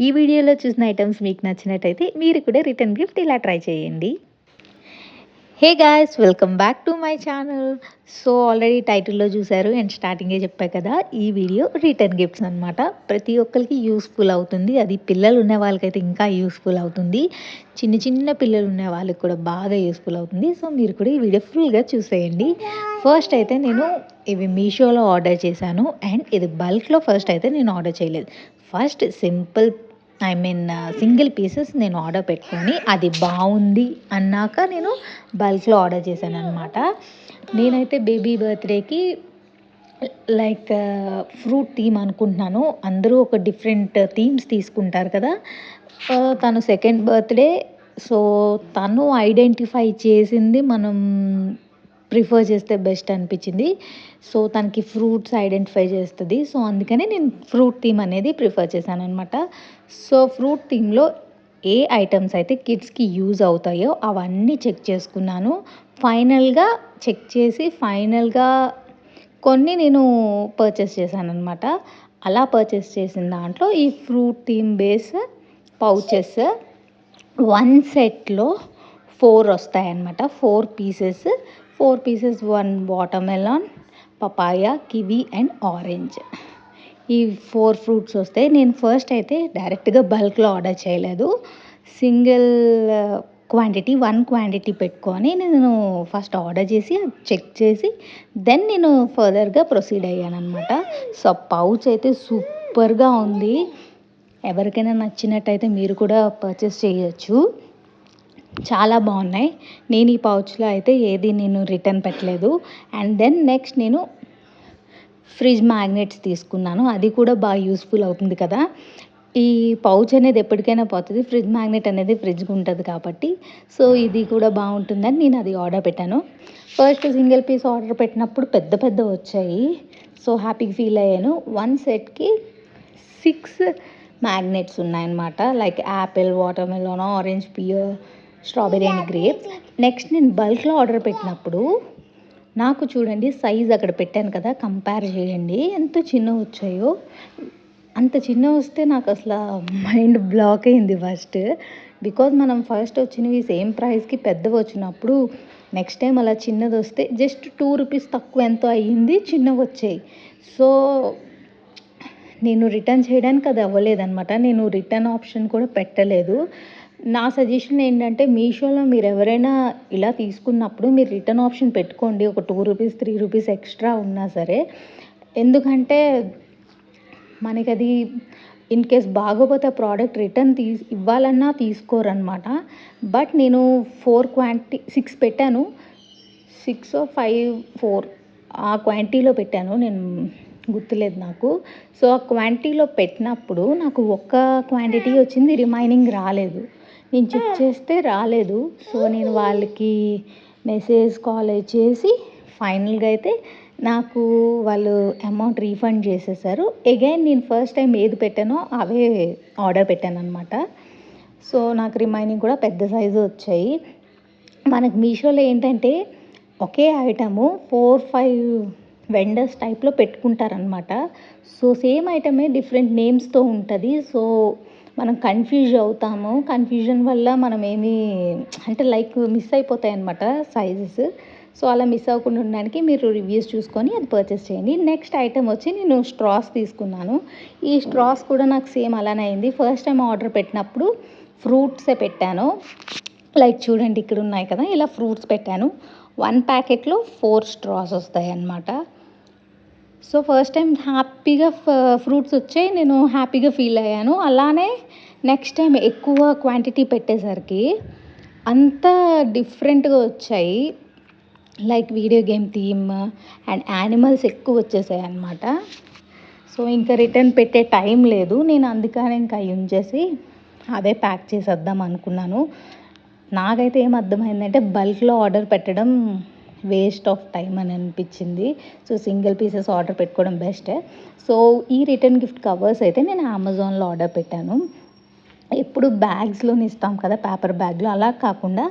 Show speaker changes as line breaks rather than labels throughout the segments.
ఈ వీడియోలో చూసిన ఐటెమ్స్ మీకు నచ్చినట్టయితే మీరు కూడా రిటర్న్ గిఫ్ట్ ఇలా ట్రై చేయండి. Hey guys, welcome back to my channel. So already టైటిల్లో చూసారు అండ్ స్టార్టింగే చెప్పా కదా, ఈ వీడియో రిటర్న్ గిఫ్ట్స్ అనమాట. ప్రతి ఒక్కరికి యూస్ఫుల్ అవుతుంది. అది పిల్లలు ఉన్న వాళ్ళకైతే ఇంకా యూస్ఫుల్ అవుతుంది. చిన్న చిన్న పిల్లలు ఉన్న వాళ్ళకి కూడా బాగా యూస్ఫుల్ అవుతుంది. సో మీరు కూడా ఈ వీడియో ఫుల్గా చూసేయండి. ఫస్ట్ అయితే నేను ఇవి మీషోలో ఆర్డర్ చేశాను అండ్ ఇది బల్క్లో ఫస్ట్ అయితే నేను ఆర్డర్ చేయలేదు. ఫస్ట్ సింపుల్ సింగిల్ పీసెస్ నేను ఆర్డర్ పెట్టుకొని అది బాగుంది అన్నాక నేను బల్క్లో ఆర్డర్ చేశాను అనమాట. నేనైతే బేబీ బర్త్డేకి లైక్ ఫ్రూట్ థీమ్ అనుకుంటున్నాను. అందరూ ఒక డిఫరెంట్ థీమ్స్ తీసుకుంటారు కదా. తను సెకండ్ బర్త్డే, సో తను ఐడెంటిఫై చేసింది మనం ప్రిఫర్ చేస్తే బెస్ట్ అనిపించింది. సో తనకి ఫ్రూట్స్ ఐడెంటిఫై చేస్తుంది. సో అందుకనే నేను ఫ్రూట్ థీమ్ అనేది ప్రిఫర్ చేశాను అనమాట. సో ఫ్రూట్ థీమ్లో ఏ ఐటమ్స్ అయితే కిడ్స్కి యూజ్ అవుతాయో అవన్నీ చెక్ చేసుకున్నాను. ఫైనల్గా చెక్ చేసి కొన్ని నేను పర్చేస్ చేశాను అనమాట. అలా పర్చేస్ చేసిన దాంట్లో ఈ ఫ్రూట్ థీమ్ బేస్ పౌచెస్ 1 సెట్లో 4 వస్తాయన్నమాట. 4 pieces 1 watermelon, papaya, kiwi and orange. ఈ 4 ఫ్రూట్స్ వస్తాయి. నేను ఫస్ట్ అయితే డైరెక్ట్గా బల్క్లో ఆర్డర్ చేయలేదు. సింగిల్ క్వాంటిటీ 1 క్వాంటిటీ పెట్టుకొని నేను ఫస్ట్ ఆర్డర్ చేసి చెక్ చేసి దెన్ నేను ఫర్దర్గా ప్రొసీడ్ అయ్యాను అనమాట. సో పౌచ్ అయితే సూపర్గా ఉంది. ఎవరికైనా నచ్చినట్టయితే మీరు కూడా పర్చేస్ చేయొచ్చు. చాలా బాగున్నాయి. నేను ఈ పౌచ్లో అయితే ఏది నేను రిటర్న్ పెట్టలేదు. అండ్ దెన్ నెక్స్ట్ నేను ఫ్రిడ్జ్ మ్యాగ్నెట్స్ తీసుకున్నాను. అది కూడా బాగా యూస్ఫుల్ అవుతుంది కదా. ఈ పౌచ్ అనేది ఎప్పటికైనా పోతుంది, ఫ్రిడ్జ్ మ్యాగ్నెట్ అనేది ఫ్రిడ్జ్కి ఉంటుంది కాబట్టి సో ఇది కూడా బాగుంటుందని నేను అది ఆర్డర్ పెట్టాను. ఫస్ట్ సింగిల్ పీస్ ఆర్డర్ పెట్టినప్పుడు పెద్ద వచ్చాయి. సో హ్యాపీగా ఫీల్ అయ్యాను. 1 సెట్కి 6 మ్యాగ్నెట్స్ ఉన్నాయన్నమాట. Like apple, watermelon, orange, pear, strawberry and grapes. Next నేను బల్క్లో ఆర్డర్ పెట్టినప్పుడు నాకు చూడండి సైజ్ అక్కడ పెట్టాను కదా, కంపేర్ చేయండి ఎంత చిన్నవి వచ్చాయో. అంత చిన్న వస్తే నాకు అసలు మైండ్ బ్లాక్ అయింది ఫస్ట్. బికాజ్ మనం ఫస్ట్ వచ్చినవి సేమ్ ప్రైస్కి పెద్దవి వచ్చినప్పుడు నెక్స్ట్ టైం అలా చిన్నది వస్తే జస్ట్ 2 రూపీస్ తక్కువ ఎంతో అయ్యింది, చిన్నవి వచ్చాయి. సో నేను రిటర్న్ చేయడానికి అది అవ్వలేదన్నమాట. నేను రిటర్న్ ఆప్షన్ కూడా పెట్టలేదు. నా సజెషన్ ఏంటంటే మీషోలో మీరు ఎవరైనా ఇలా తీసుకున్నప్పుడు మీరు రిటర్న్ ఆప్షన్ పెట్టుకోండి. ఒక 2 రూపీస్ 3 రూపీస్ ఎక్స్ట్రా ఉన్నా సరే. ఎందుకంటే మనకి అది ఇన్ కేస్ బాగోపోతే ఆ ప్రోడక్ట్ రిటర్న్ ఇవ్వాలన్నా తీసుకోరనమాట. బట్ నేను 6 పెట్టాను. 6 or 5 4 ఆ క్వాంటిటీలో పెట్టాను. నేను గుర్తులేదు నాకు. సో ఆ క్వాంటిటీలో పెట్టినప్పుడు నాకు ఒక్క క్వాంటిటీ వచ్చింది, రిమైనింగ్ రాలేదు. నేను చెక్ చేస్తే రాలేదు. సో నేను వాళ్ళకి కాల్ చేసి ఫైనల్గా అయితే నాకు వాళ్ళు అమౌంట్ రీఫండ్ చేసేసారు. అగైన్ నేను ఫస్ట్ టైం ఏది పెట్టానో అవే ఆర్డర్ పెట్టాను అనమాట. సో నాకు రిమైనింగ్ కూడా పెద్ద సైజు వచ్చాయి. మనకు మీషోలో ఏంటంటే ఒకే ఐటము 4-5 వెండర్స్ టైప్లో పెట్టుకుంటారనమాట. సో సేమ్ ఐటమే డిఫరెంట్ నేమ్స్తో ఉంటుంది. సో మనం కన్ఫ్యూజ్ అవుతాము. కన్ఫ్యూజన్ వల్ల మనం లైక్ మిస్ అయిపోతాయి అనమాట సైజెస్. సో అలా మిస్ అవ్వకుండా ఉండడానికి మీరు రివ్యూస్ చూసుకొని అది పర్చేస్ చేయండి. నెక్స్ట్ ఐటమ్ వచ్చి నేను స్ట్రాస్ తీసుకున్నాను. ఈ స్ట్రాస్ కూడా నాకు సేమ్ అలానే అయింది. ఫస్ట్ టైం ఆర్డర్ పెట్టినప్పుడు ఫ్రూట్సే పెట్టాను. లైక్ చూడండి ఇక్కడ ఉన్నాయి కదా, ఇలా ఫ్రూట్స్ పెట్టాను. 1 ప్యాకెట్లో 4 స్ట్రాస్ వస్తాయి అన్నమాట. సో ఫస్ట్ టైం హ్యాపీగా ఫ్రూట్స్ వచ్చాయి, నేను హ్యాపీగా ఫీల్ అయ్యాను. అలానే నెక్స్ట్ టైం ఎక్కువ క్వాంటిటీ పెట్టేసరికి అంత డిఫరెంట్గా వచ్చాయి. Like video game theme and animals ఎక్కువ వచ్చేసాయి అన్నమాట. సో ఇంకా రిటర్న్ పెట్టే టైం లేదు. నేను అందుకని ఇంకా ఉంచేసి అదే ప్యాక్ చేసేద్దాం అనుకున్నాను. నాకైతే ఏం అర్థమైందంటే బల్క్లో ఆర్డర్ పెట్టడం వేస్ట్ ఆఫ్ టైం అని అనిపించింది. సో సింగిల్ పీసెస్ ఆర్డర్ పెట్టుకోవడం బెస్ట్. సో ఈ రిటర్న్ గిఫ్ట్ కవర్స్ అయితే నేను అమెజాన్లో ఆర్డర్ పెట్టాను. ఎప్పుడు బ్యాగ్స్లోని ఇస్తాం కదా, పేపర్ బ్యాగ్లో, అలా కాకుండా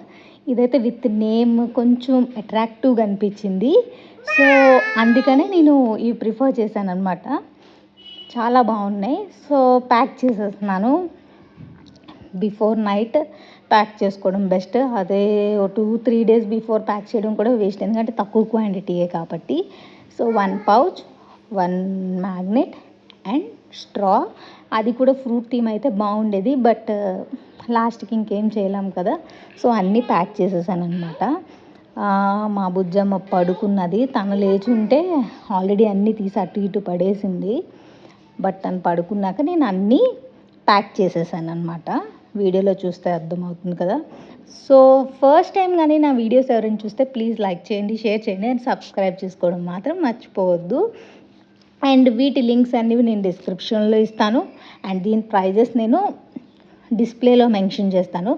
ఇదైతే విత్ నేమ్ కొంచెం అట్రాక్టివ్గా అనిపించింది. సో అందుకనే నేను ప్రిఫర్ చేశాను అనమాట. చాలా బాగున్నాయి. సో ప్యాక్ చేసేస్తున్నాను. బిఫోర్ నైట్ ప్యాక్ చేసుకోవడం బెస్ట్. అదే 2-3 డేస్ బిఫోర్ ప్యాక్ చేయడం కూడా వేస్ట్, ఎందుకంటే తక్కువ క్వాంటిటీయే కాబట్టి. So 1 pouch, 1 magnet and straw. అది కూడా ఫ్రూట్ థీమ్ అయితే బాగుండేది, బట్ లాస్ట్కి ఇంకేం చేయలేం కదా. సో అన్నీ ప్యాక్ చేసేసాను అనమాట. మా బుజ్జమ్మ పడుకున్నది, తను లేచి ఉంటే ఆల్రెడీ అన్నీ తీసి అటు ఇటు పడేసింది. బట్ తను పడుకున్నాక నేను అన్నీ ప్యాక్ చేసేసాను అనమాట. వీడియోలో చూస్తే అర్థమవుతుంది కదా. సో ఫస్ట్ టైం కానీ నా వీడియోస్ ఎవరైనా చూస్తే ప్లీజ్ లైక్ చేయండి, షేర్ చేయండి అండ్ సబ్స్క్రైబ్ చేసుకోవడం మాత్రం మర్చిపోవద్దు. అండ్ వీటి లింక్స్ అన్నీ నేను డిస్క్రిప్షన్లో ఇస్తాను అండ్ దీని ప్రైజెస్ నేను డిస్ప్లేలో మెన్షన్ చేస్తాను.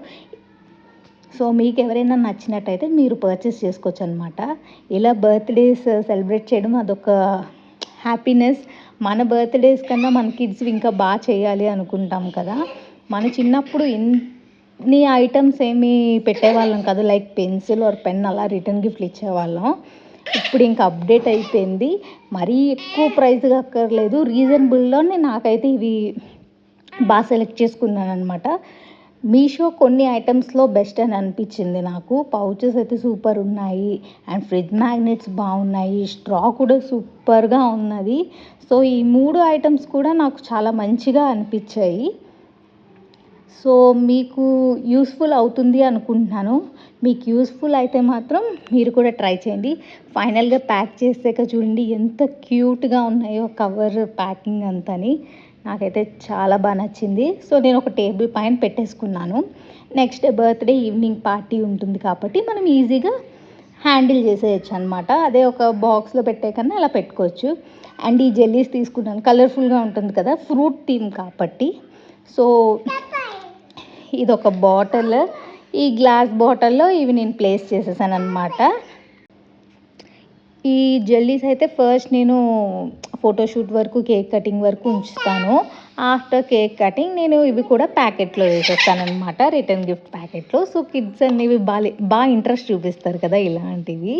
సో మీకు ఎవరైనా నచ్చినట్టయితే మీరు పర్చేస్ చేసుకోవచ్చు అనమాట. ఇలా బర్త్డేస్ సెలబ్రేట్ చేయడం అదొక హ్యాపీనెస్. మన బర్త్డేస్ కన్నా మన కిడ్స్ ఇంకా బాగా చేయాలి అనుకుంటాం కదా. మన చిన్నప్పుడు ఇన్ని ఐటమ్స్ ఏమి పెట్టేవాళ్ళం కదా, లైక్ పెన్సిల్ ఆర్ పెన్ అలా రిటర్న్ గిఫ్ట్లు ఇచ్చేవాళ్ళం. ఇప్పుడు ఇంకా అప్డేట్ అయిపోయింది, మరీ ఎక్కువ ప్రైస్గా అక్కర్లేదు, రీజనబుల్లోనే నాకైతే ఇవి బాగా సెలెక్ట్ చేసుకున్నాను అనమాట. మీషో కొన్ని ఐటమ్స్లో బెస్ట్ అని అనిపించింది నాకు. పౌచెస్ అయితే సూపర్ ఉన్నాయి అండ్ ఫ్రిడ్జ్ మ్యాగ్నెట్స్ బాగున్నాయి, స్ట్రా కూడా సూపర్గా ఉన్నది. సో ఈ 3 ఐటమ్స్ కూడా నాకు చాలా మంచిగా అనిపించాయి. సో మీకు యూస్ఫుల్ అవుతుంది అనుకుంటున్నాను. మీకు యూస్ఫుల్ అయితే మాత్రం మీరు కూడా ట్రై చేయండి. ఫైనల్గా ప్యాక్ చేసాక చూడండి ఎంత క్యూట్గా ఉన్నాయో కవర్ ప్యాకింగ్ అంతని. నాకైతే చాలా బాగా నచ్చింది. సో నేను ఒక టేబుల్ పైన పెట్టేసుకున్నాను. Next day birthday evening party ఉంటుంది కాబట్టి మనం ఈజీగా హ్యాండిల్ చేసేయచ్చు అనమాట. అదే ఒక బాక్స్లో పెట్టే కన్నా అలా పెట్టుకోవచ్చు. అండ్ ఈ జెల్లీస్ తీసుకున్నాను, కలర్ఫుల్గా ఉంటుంది కదా, ఫ్రూట్ థీమ్ కాబట్టి. సో ఇదొక బాటిల్, ఈ గ్లాస్ బాటిల్లో ఇవి నేను ప్లేస్ చేసేసాను అనమాట. ఈ జెల్లీస్ అయితే ఫస్ట్ నేను ఫోటోషూట్ వరకు, కేక్ కటింగ్ వరకు ఉంచుతాను. ఆఫ్టర్ కేక్ కటింగ్ నేను ఇవి కూడా ప్యాకెట్లో వేసేస్తాను అనమాట, రిటర్న్ గిఫ్ట్ ప్యాకెట్లో. సో కిడ్స్ అనేవి బాగా ఇంట్రెస్ట్ చూపిస్తారు కదా ఇలాంటివి.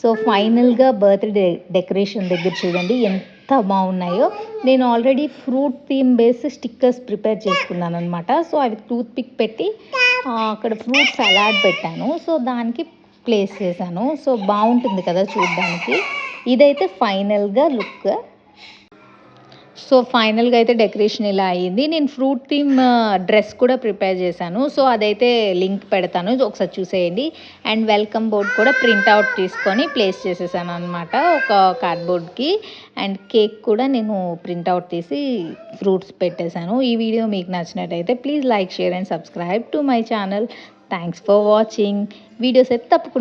సో ఫైనల్గా బర్త్డే డెకరేషన్ దగ్గర చూడండి ఎంత బాగున్నాయో. నేను already fruit theme base stickers prepare చేసుకున్నాను అనమాట. సో అవి టూత్ పిక్ పెట్టి అక్కడ ఫ్రూట్ సలాడ్ పెట్టాను. సో దానికి ప్లేస్ చేశాను. సో బాగుంటుంది కదా చూడడానికి. ఇదైతే ఫైనల్గా లుక్. సో ఫైనల్గా అయితే డెకరేషన్ ఇలా అయ్యింది. నేను ఫ్రూట్ థీమ్ డ్రెస్ కూడా ప్రిపేర్ చేశాను. సో అదైతే లింక్ పెడతాను, ఒకసారి చూసేయండి. అండ్ వెల్కమ్ బోర్డ్ కూడా ప్రింట్అవుట్ తీసుకొని ప్లేస్ చేసేసాను అనమాట ఒక కార్డ్బోర్డ్కి. అండ్ కేక్ కూడా నేను ప్రింట్అవుట్ తీసి ఫ్రూట్స్ పెట్టేశాను. ఈ వీడియో మీకు నచ్చినట్టయితే please like, share and subscribe to my channel. Thanks for watching. Videos అయితే తప్పకుండా